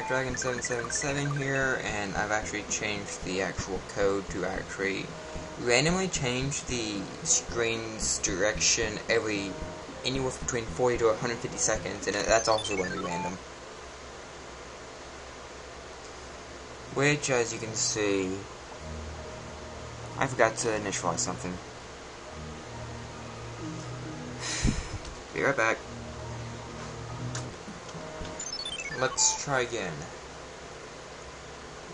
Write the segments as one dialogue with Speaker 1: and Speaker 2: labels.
Speaker 1: Dragon 777 here, and I've actually changed the actual code to actually randomly change the screen's direction anywhere between 40 to 150 seconds, and that's also going to be random. Which, as you can see, I forgot to initialize something. Be right back. Let's try again.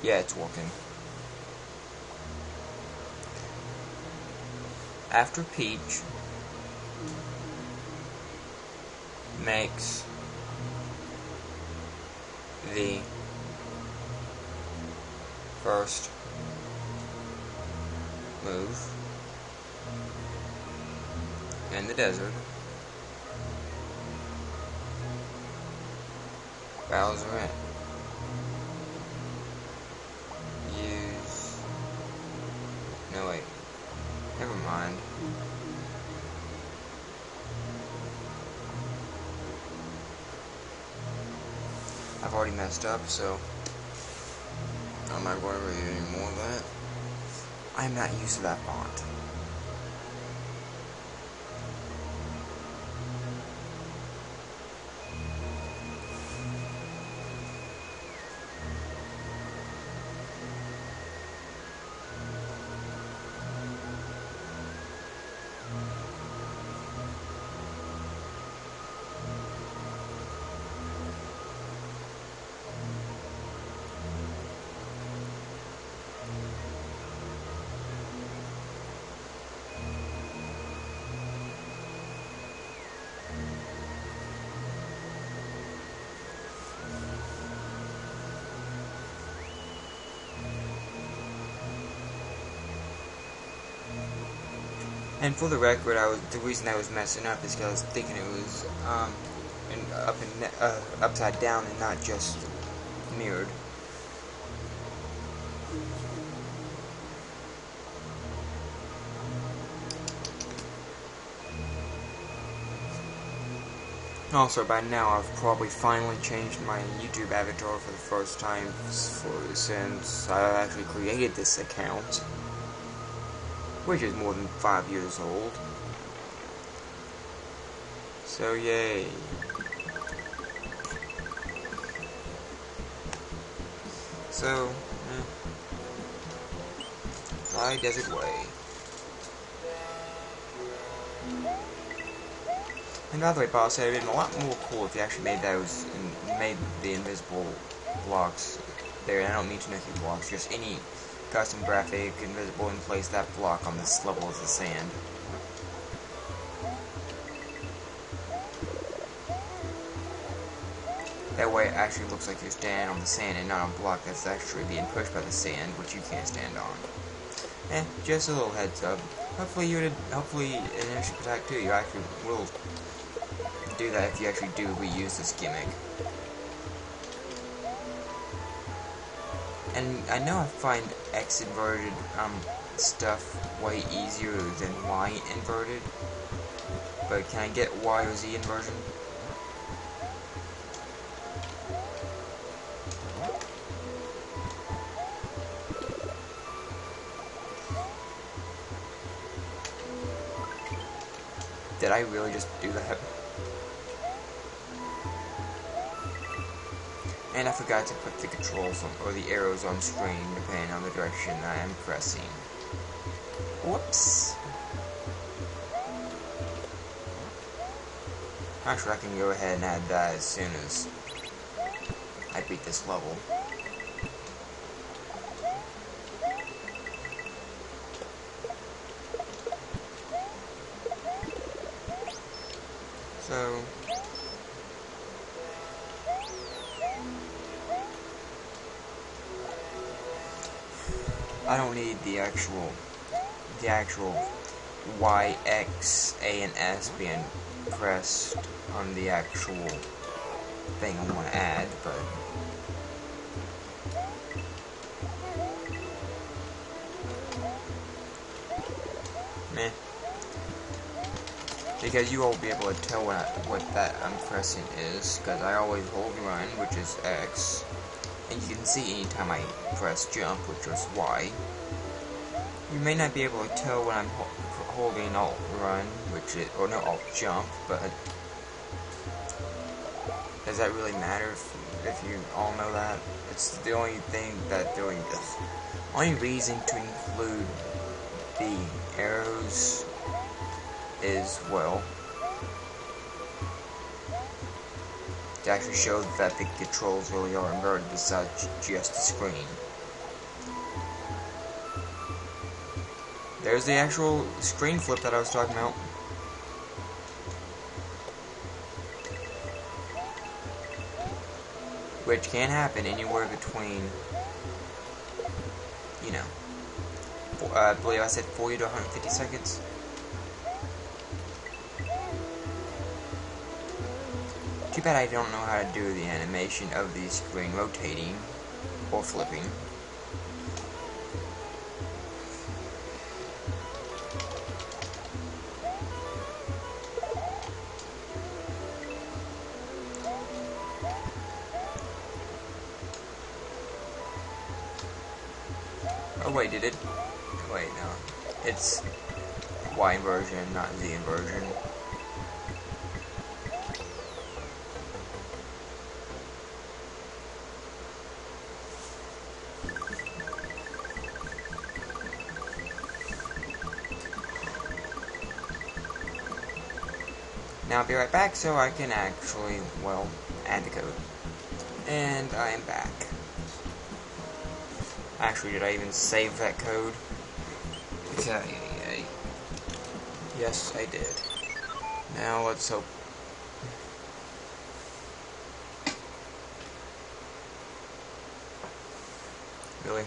Speaker 1: Yeah, it's working. After Peach makes the first move in the desert, Bowser no wait, never mind. I've already messed up, so I'm not going to read any more of that. I'm not used to that font. And for the record, the reason I was messing up is because I was thinking it was upside down and not just mirrored. Also, by now I've probably finally changed my YouTube avatar for the first time since I actually created this account, which is more than 5 years old. So yay. So, try Desert Way. And by the way, boss, it would have been a lot more cool if you actually made the invisible blocks there. And I don't mean to nuke blocks, just any custom graphic, invisible, and place that block on this level of the sand. That way it actually looks like you're standing on the sand and not a block that's actually being pushed by the sand, which you can't stand on. Just a little heads up. Hopefully in Airship Attack 2 you actually will do that if you actually do reuse this gimmick. And I know I find X inverted stuff way easier than Y inverted, but can I get Y or Z inversion? Did I really just do that? And I forgot to put the controls or the arrows on screen depending on the direction that I am pressing. Whoops. Actually, I can go ahead and add that as soon as I beat this level. So I don't need the actual Y, X, A, and S being pressed on the actual thing I want to add, but meh. because you won't be able to tell what that I'm pressing is, because I always hold run, which is X, and you can see anytime I press jump, which is Y. You may not be able to tell when I'm holding Alt run, which is, or no, Alt jump, but does that really matter if you all know that? It's the only thing that doing this. Only reason to include the arrows is, well, to actually show that the controls really are inverted besides just the screen. There's the actual screen flip that I was talking about. Which can happen anywhere between, you know, I believe I said 40 to 150 seconds. Too bad I don't know how to do the animation of the screen rotating or flipping. Oh wait, did it? Wait, no. It's Y inversion, not Z inversion. Now I'll be right back so I can actually, well, add the code. And I am back. Actually, did I even save that code? Yes, I did. Now let's hope. Really?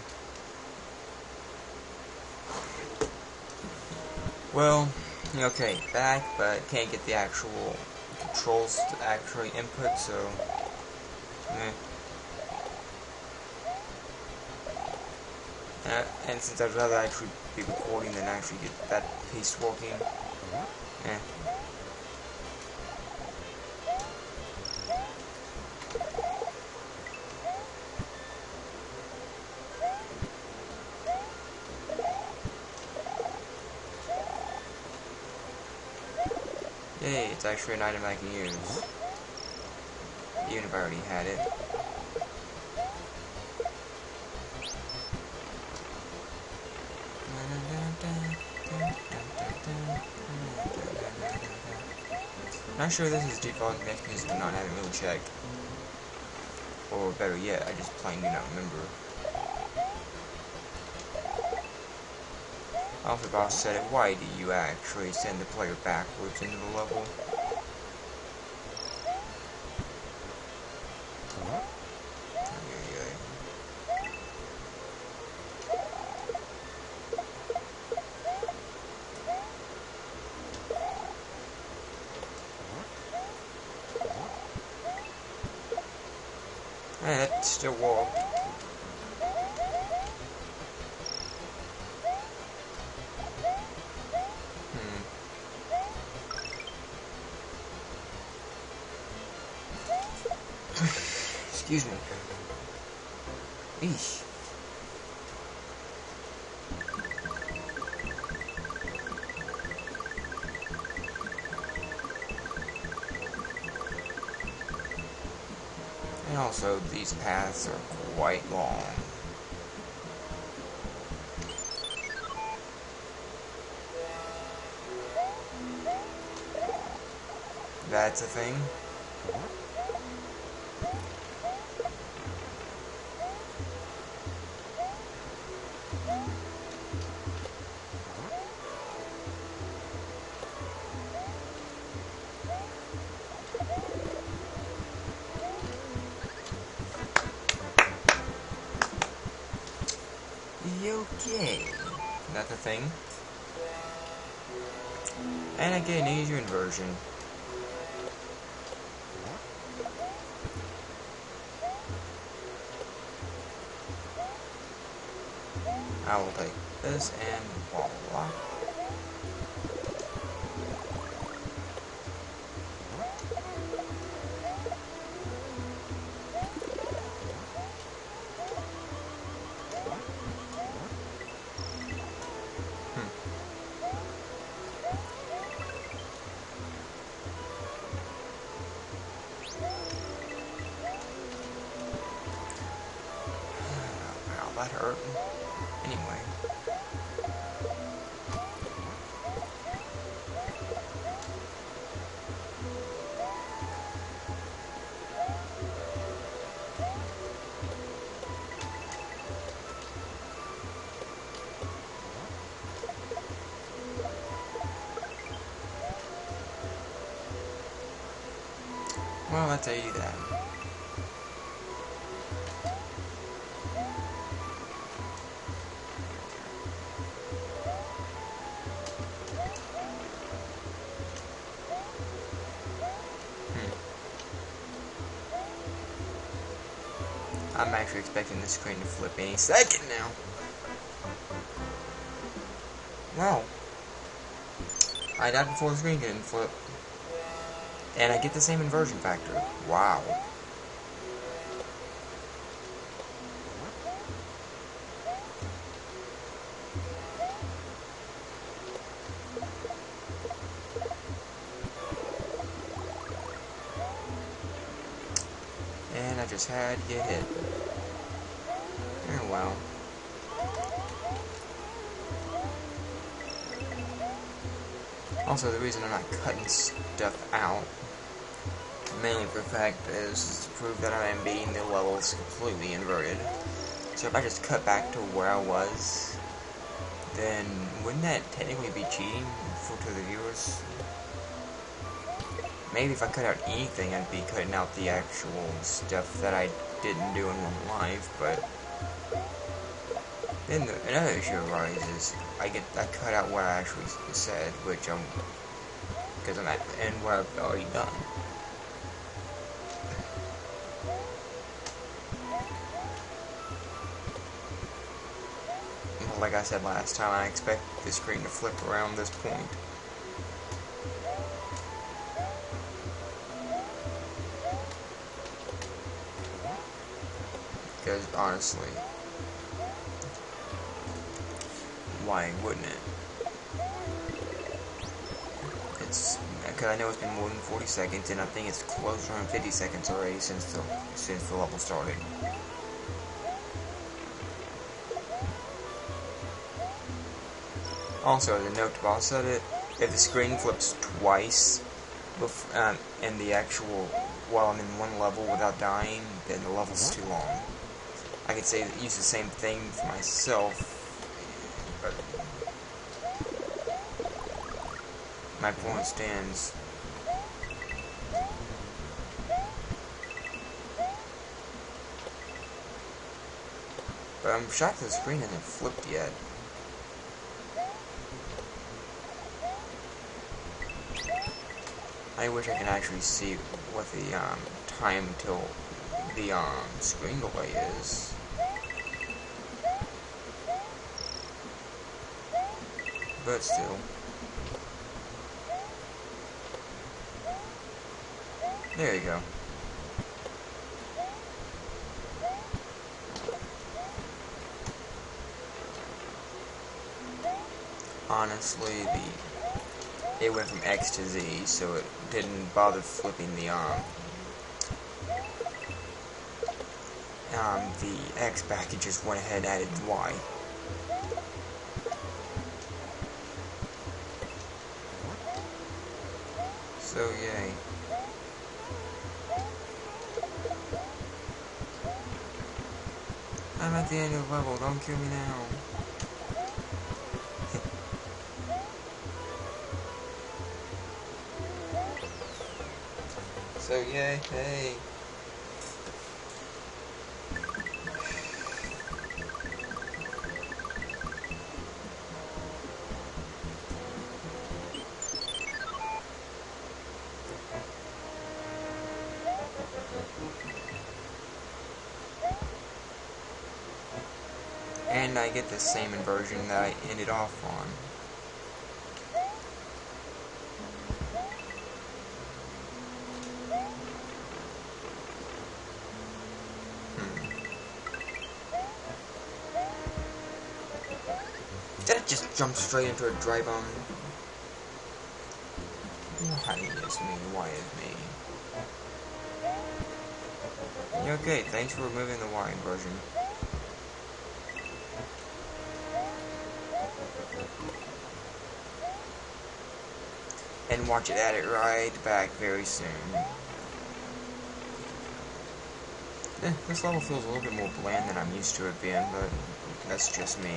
Speaker 1: Well, okay, back, but can't get the actual controls to actually input, so and since I'd rather actually be recording than actually get that piece working, Yay, it's actually an item I can use, even if I already had it. Not sure this is default mechanism or not, I haven't really checked. Or better yet, I just plain do not remember. Alpha Boss said it, why do you actually send the player backwards into the level? Hey, that still worked. Excuse me. Eesh. And also, these paths are quite long. That's a thing. Okay, that's a thing. And I get an easier inversion. I will take this and voila. that hurt. Anyway. Well, that's how you do that. I'm actually expecting the screen to flip any second now. Wow. I died before the screen didn't flip. And I get the same inversion factor. Wow. And I just had to get hit. Oh well. Also, the reason I'm not cutting stuff out, mainly for the fact is to prove that I am beating the levels completely inverted. So if I just cut back to where I was, then wouldn't that technically be cheating to the viewers? Maybe if I cut out anything, I'd be cutting out the actual stuff that I didn't do in real life, but then another issue arises. I cut out what I actually said, which because I'm at and what I've already done. Like I said last time, I expect the screen to flip around this point. Because honestly, why wouldn't it? It's because I know it's been more than 40 seconds, and I think it's close around 50 seconds already since the level started. Also, as a note to boss of it, if the screen flips twice, and the actual while I'm in one level without dying, then the level's too long. I could say use the same thing for myself, but my point stands. But I'm shocked the screen hasn't flipped yet. I wish I could actually see what the time till the screen delay is. But still. There you go. Honestly, it went from X to Z, so it didn't bother flipping the X back. It just went ahead and added Y. So yay. I'm at the end of the level. Don't kill me now. So yay, hey. And I get the same inversion that I ended off on. Did it just jump straight into a dry bone? Why is me? Why is me? Okay, thanks for removing the Y inversion. and watch it add it right back very soon. This level feels a little bit more bland than I'm used to it being, but that's just me.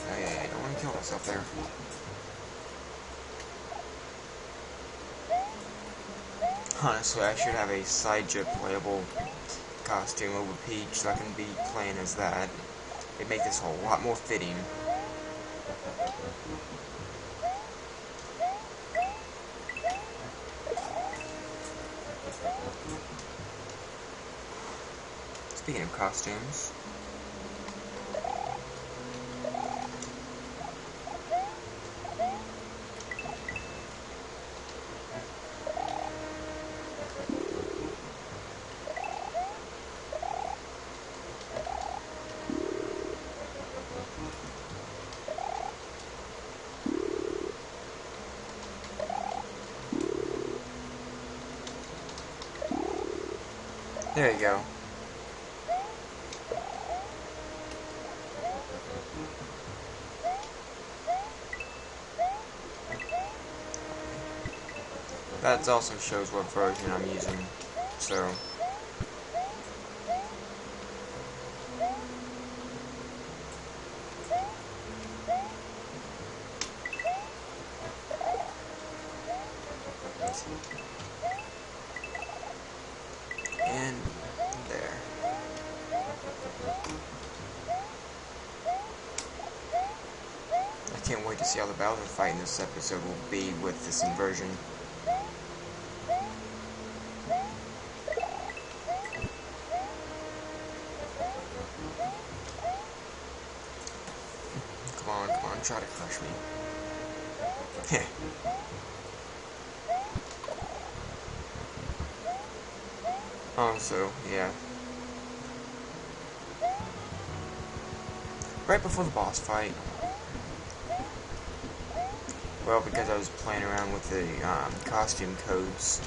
Speaker 1: I don't want to kill myself there. Honestly, I should have a side jet playable costume over Peach so I can be playing as that. It'd make this whole lot more fitting. Speaking of costumes, there you go. That also shows what version I'm using, so. And there. I can't wait to see how the Bowser fight in this episode will be with this inversion. Come on, try to crush me. Heh. Also, yeah. Right before the boss fight, well, because I was playing around with the costume codes,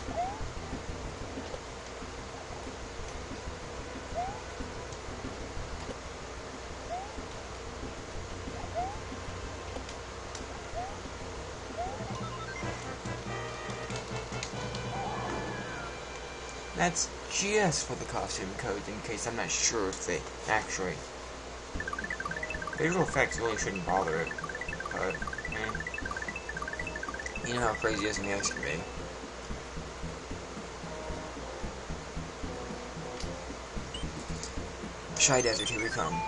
Speaker 1: that's just for the costume codes, in case I'm not sure if they actually. Visual effects really shouldn't bother it, but you know how crazy SMBX can be. Shy Desert, here we come.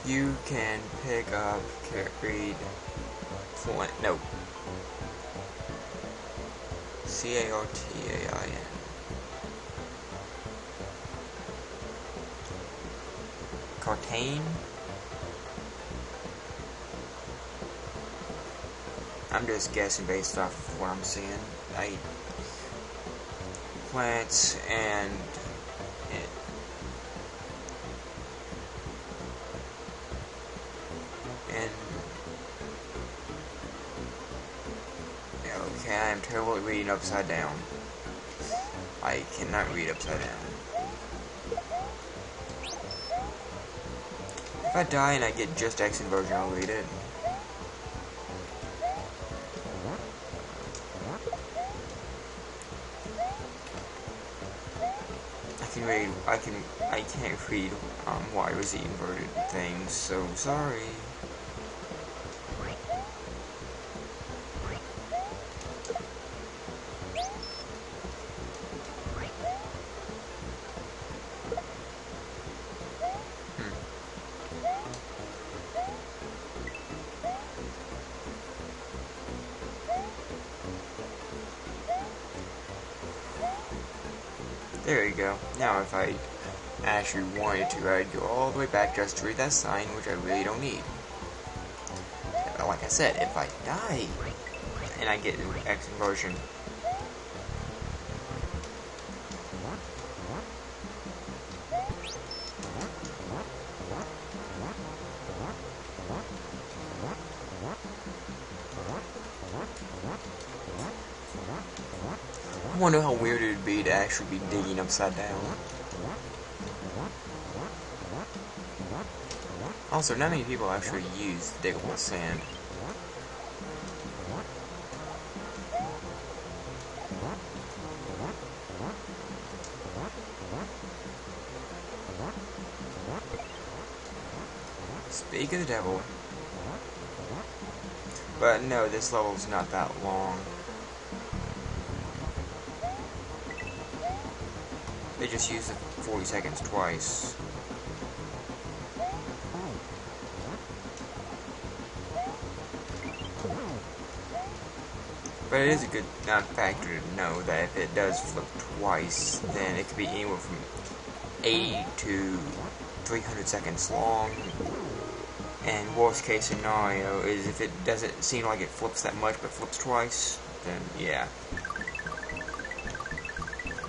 Speaker 1: You can pick up, read, no. Cartain. Cartain? I'm just guessing based off of what I'm seeing. Plants and okay, I am terrible at reading upside down. I cannot read upside down. If I die and I get just X inversion, I'll read it. I can't read Y or Z inverted things, so sorry. There you go. Now if I actually wanted to, I'd go all the way back just to read that sign, which I really don't need. Like I said, if I die and I get X inversion. I wonder how weird it would be to actually be digging upside down. Also, not many people actually use diggable sand. Speak of the devil. But no, this level's not that long. They just used the 40 seconds twice. But it is a good factor to know that if it does flip twice, then it could be anywhere from 80 to 300 seconds long. And worst case scenario is if it doesn't seem like it flips that much but flips twice, then yeah.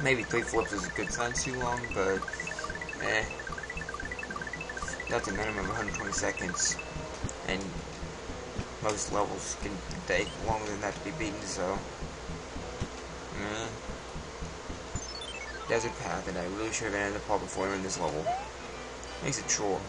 Speaker 1: Maybe 3 flips is a good sign too long, but that's a minimum of 120 seconds. And most levels can take longer than that to be beaten, so Desert Path, and I really should have ended the part before I went this level. Makes it short.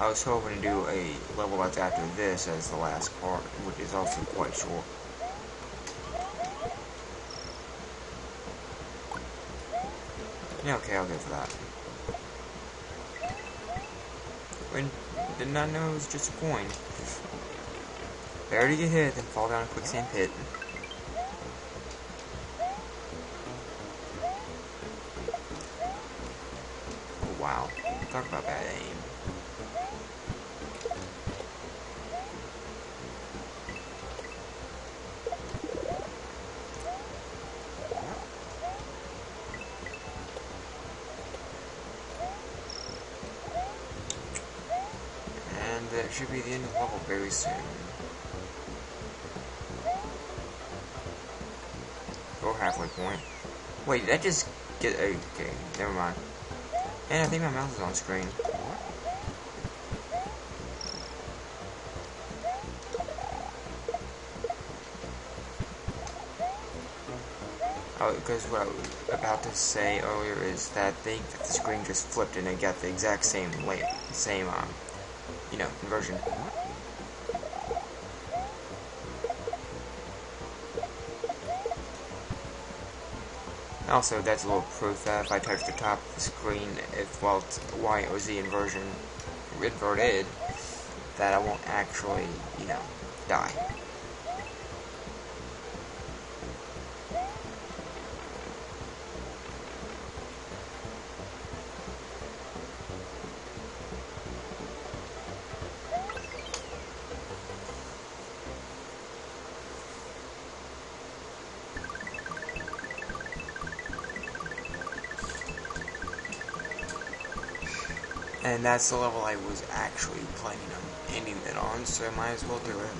Speaker 1: I was hoping to do a level that's after this as the last part, which is also quite short. Yeah, okay, I'll go for that. Did not know it was just a coin. Better to get hit than fall down a quicksand pit. Oh wow, talk about bad aim. That should be the end of the level very soon. Or halfway point. Wait, did I just get... Okay, never mind. And I think my mouse is on screen. Oh, because what I was about to say earlier is that I think that the screen just flipped and it got the exact same conversion. Also, that's a little proof that if I touch the top of the screen, while it's Y or Z inverted, that I won't actually, die. And that's the level I was actually planning on ending it on, so I might as well do it.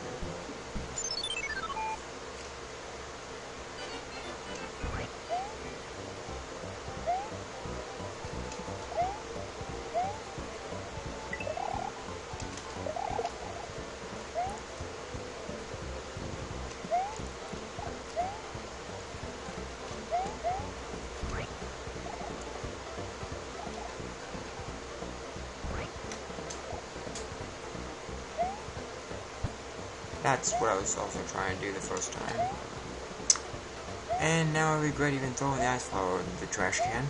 Speaker 1: That's what I was also trying to do the first time. And now I regret even throwing the ice flower in the trash can.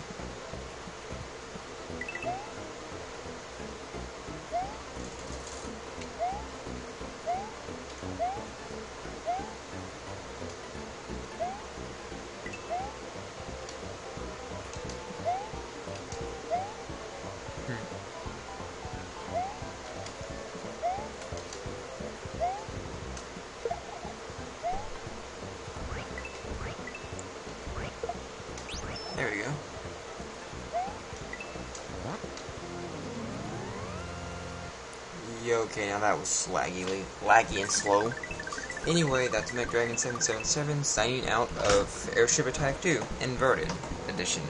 Speaker 1: There we go. Yeah, okay, now that was laggy and slow. Anyway, that's McDragon777 signing out of Airship Attack 2, Inverted Edition.